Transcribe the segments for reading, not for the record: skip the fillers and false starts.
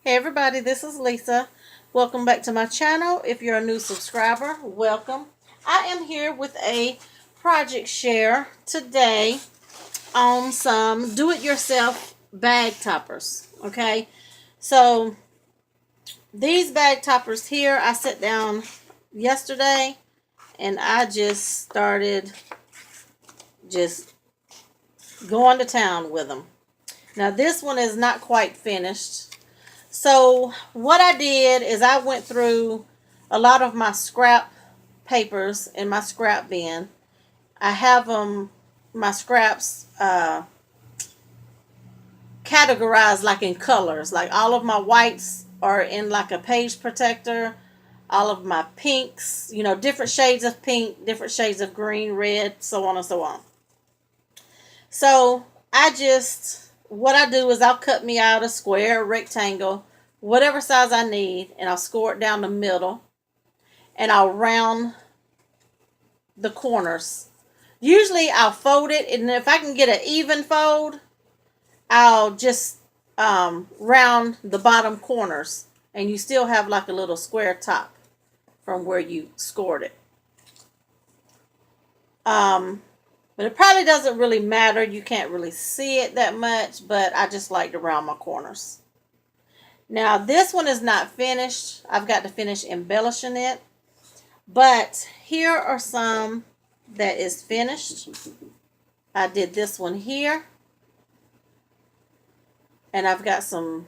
Hey everybody, this is Lisa. Welcome back to my channel. If you're a new subscriber, welcome. I am here with a project share today on some do-it-yourself bag toppers. Okay, so these bag toppers here, I sat down yesterday and I just started going to town with them. Now this one is not quite finished. So what I did is I went through a lot of my scrap papers in my scrap bin. I have my scraps categorized like in colors. Like all of my whites are in like a page protector. All of my pinks, different shades of pink, different shades of green, red, so on and so on. So what I do is I'll cut me out a square, a rectangle, whatever size I need, and I'll score it down the middle, and I'll round the corners. Usually I'll fold it, and if I can get an even fold, I'll just round the bottom corners, and you still have like a little square top from where you scored it. But it probably doesn't really matter. You can't really see it that much, but I just like to round my corners. Now, this one is not finished. I've got to finish embellishing it. But here are some that is finished. I did this one here. And I've got some,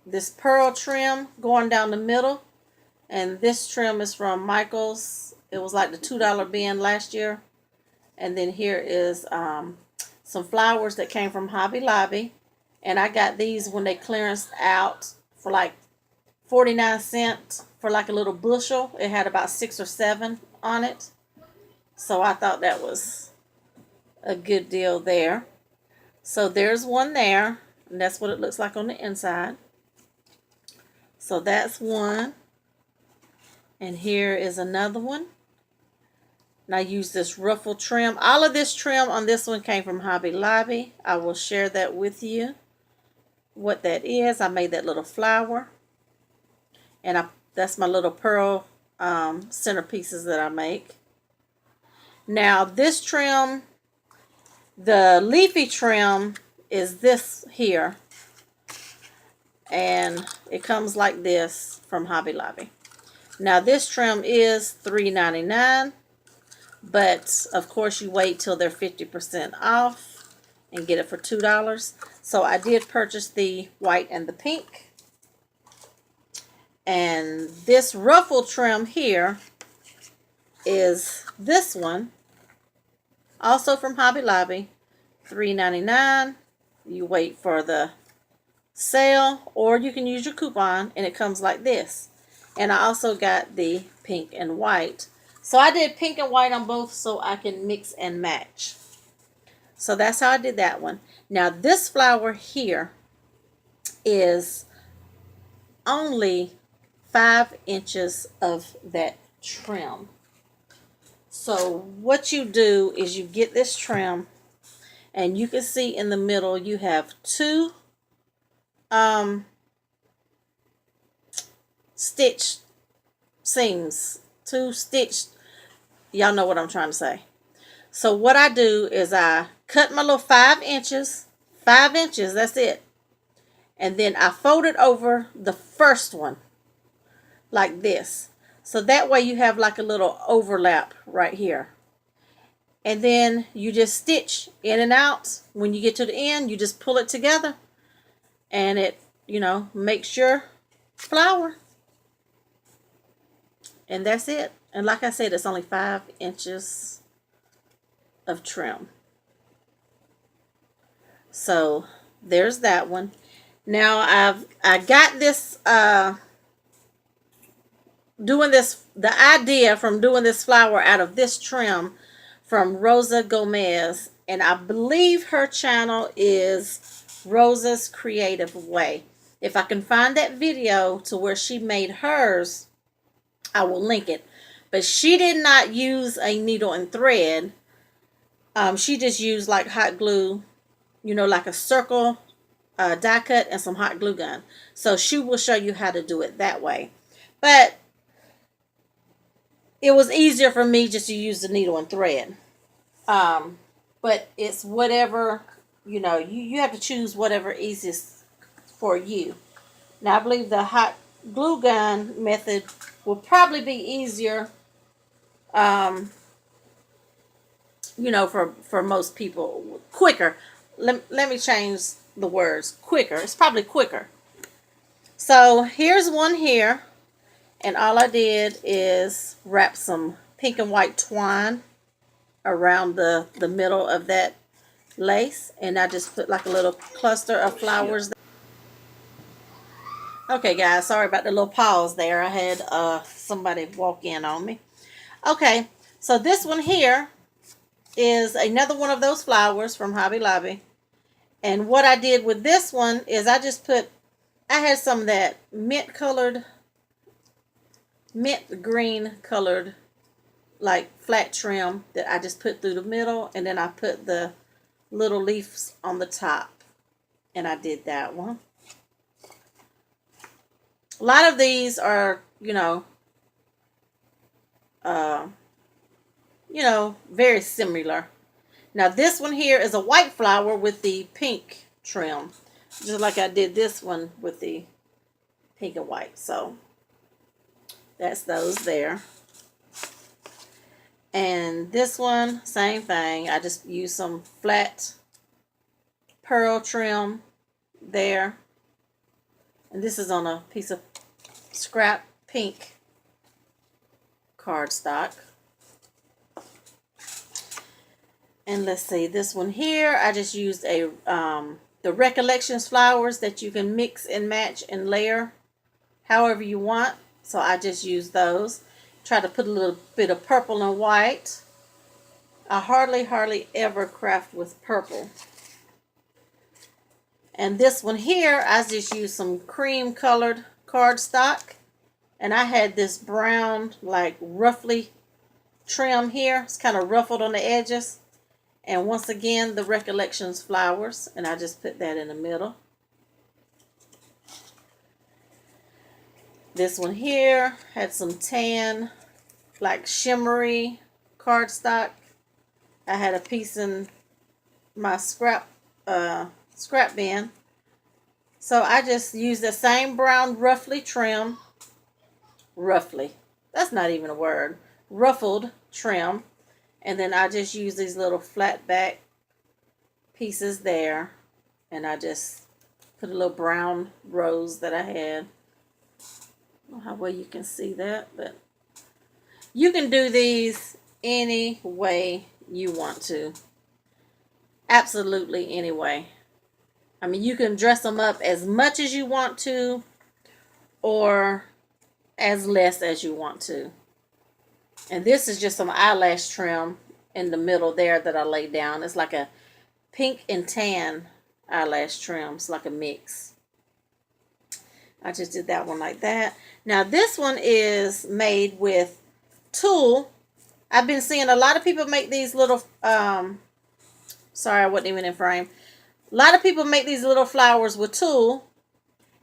this pearl trim going down the middle. And this trim is from Michael's. It was like the $2 bin last year. And then here is some flowers that came from Hobby Lobby. And I got these when they clearanced out for like 49 cents for like a little bushel. It had about 6 or 7 on it. So I thought that was a good deal there. So there's one there. And that's what it looks like on the inside. So that's one. And here is another one. And I use this ruffle trim. All of this trim on this one came from Hobby Lobby. I will share that with you. What that is. I made that little flower. And that's my little pearl centerpieces that I make. Now this trim, the leafy trim, is this here. And it comes like this from Hobby Lobby. Now this trim is $3.99. But, of course, you wait till they're 50% off and get it for $2. So I did purchase the white and the pink. And this ruffle trim here is this one. Also from Hobby Lobby. $3.99. You wait for the sale. Or you can use your coupon. And it comes like this. And I also got the pink and white. So I did pink and white on both so I can mix and match. So that's how I did that one. Now this flower here is only 5 inches of that trim. So what you do is you get this trim and you can see in the middle you have 2 stitched seams. 2 stitched. Y'all know what I'm trying to say. So what I do is I cut my little 5 inches. 5 inches, that's it. And then I fold it over the first one. Like this. So that way you have like a little overlap right here. And then you just stitch in and out. When you get to the end, you just pull it together. And it, makes your flower. And that's it. And like I said, it's only 5 inches of trim. So there's that one. Now I got this the idea from doing this flower out of this trim from Rosa Gomez, and I believe her channel is Rosa's Creative Way. If I can find that video to where she made hers, I will link it. But she did not use a needle and thread. She just used like hot glue, like a circle die cut and some hot glue gun. So she will show you how to do it that way. But it was easier for me just to use the needle and thread. But it's whatever, you have to choose whatever easiest for you. Now I believe the hot glue gun method will probably be easier, for most people. Quicker. Let me change the words. Quicker. It's probably quicker. So here's one here. And all I did is wrap some pink and white twine around the middle of that lace. And I just put like a little cluster of flowers. Okay, guys. Sorry about the little pause there. I had somebody walk in on me. Okay. So this one here is another one of those flowers from Hobby Lobby. And what I did with this one is I had some of that mint green colored, like flat trim that I just put through the middle. And then I put the little leaves on the top. And I did that one. A lot of these are, very similar. Now this one here is a white flower with the pink trim. Just like I did this one with the pink and white. So that's those there. And this one, same thing. I just used some flat pearl trim there. And this is on a piece of scrap pink cardstock. And let's see, this one here, I just used the Recollections flowers that you can mix and match and layer however you want. So I just used those. Try to put a little bit of purple and white. I hardly ever craft with purple. And this one here, I just used some cream colored cardstock. And I had this brown, like roughly trim here. It's kind of ruffled on the edges. And once again, the Recollections flowers. And I just put that in the middle. This one here had some tan, like shimmery cardstock. I had a piece in my scrap bin. So I just used the same brown roughly trim. Roughly. That's not even a word. Ruffled trim. And then I just use these little flat back pieces there. And I just put a little brown rose that I had. I don't know how well you can see that, but you can do these any way you want to. Absolutely any way. I mean, you can dress them up as much as you want to, or as less as you want to. And this is just some eyelash trim in the middle there that I laid down. It's like a pink and tan eyelash trim. It's like a mix. I just did that one like that. Now this one is made with tulle. I've been seeing a lot of people make these little, sorry, I wasn't even in frame. A lot of people make these little flowers with tulle.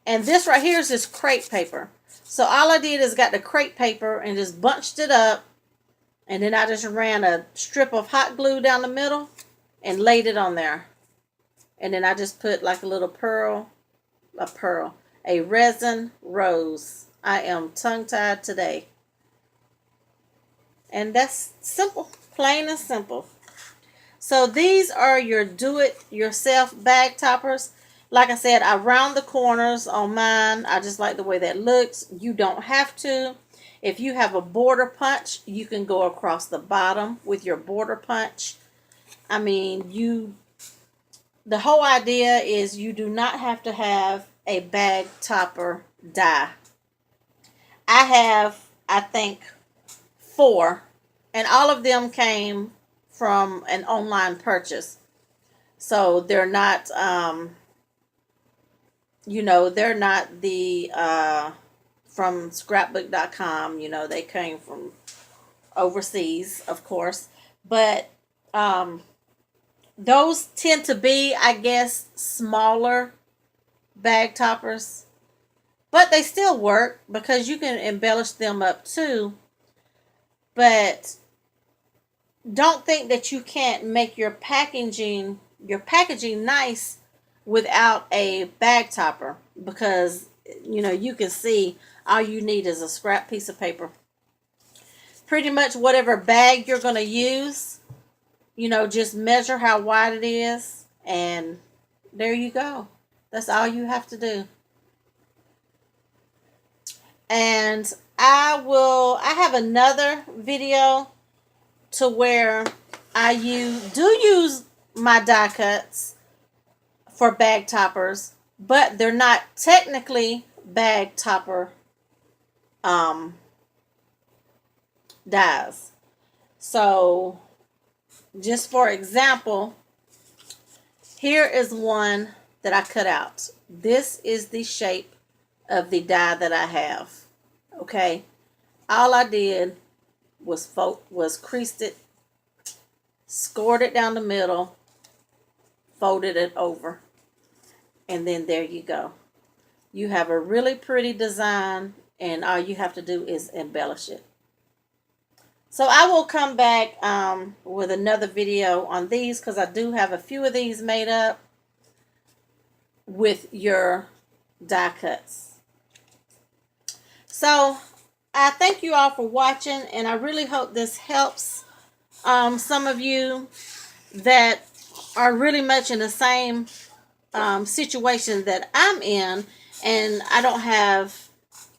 And this right here is just crepe paper. So all I did is got the crepe paper and just bunched it up. And then I just ran a strip of hot glue down the middle and laid it on there. And then I just put like a little a resin rose. I am tongue-tied today. And that's simple, plain and simple. So these are your do-it-yourself bag toppers. Like I said, I round the corners on mine. I just like the way that looks. You don't have to. If you have a border punch, you can go across the bottom with your border punch. I mean, the whole idea is you do not have to have a bag topper die. I have, I think, 4, and all of them came from an online purchase. So they're not, they're not the from scrapbook.com. They came from overseas, of course. But those tend to be, I guess, smaller bag toppers, but they still work because you can embellish them up too. But don't think that you can't make your packaging nice without a bag topper, because you can see all you need is a scrap piece of paper. Pretty much whatever bag you're going to use, just measure how wide it is, and there you go. That's all you have to do. And I have another video to where do use my die cuts for bag toppers, but they're not technically bag topper dies. So, just for example, here is one that I cut out. This is the shape of the die that I have. Okay, all I did was creased it, scored it down the middle, folded it over, and then there you go. You have a really pretty design, and all you have to do is embellish it. So I will come back with another video on these, because I do have a few of these made up with your die cuts. So I thank you all for watching, and I really hope this helps some of you that are really much in the same situation that I'm in, and I don't have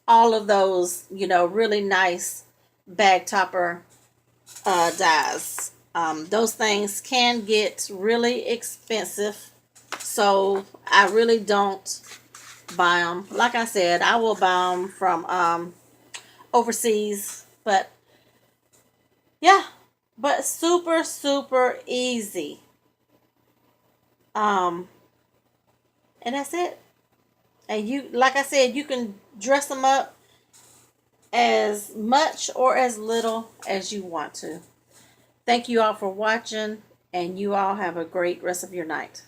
all of those, really nice bag topper dies. Those things can get really expensive, so I really don't buy them. Like I said, I will buy them from overseas, but yeah, but super, super easy. And that's it. And like I said, you can dress them up as much or as little as you want to. Thank you all for watching, and you all have a great rest of your night.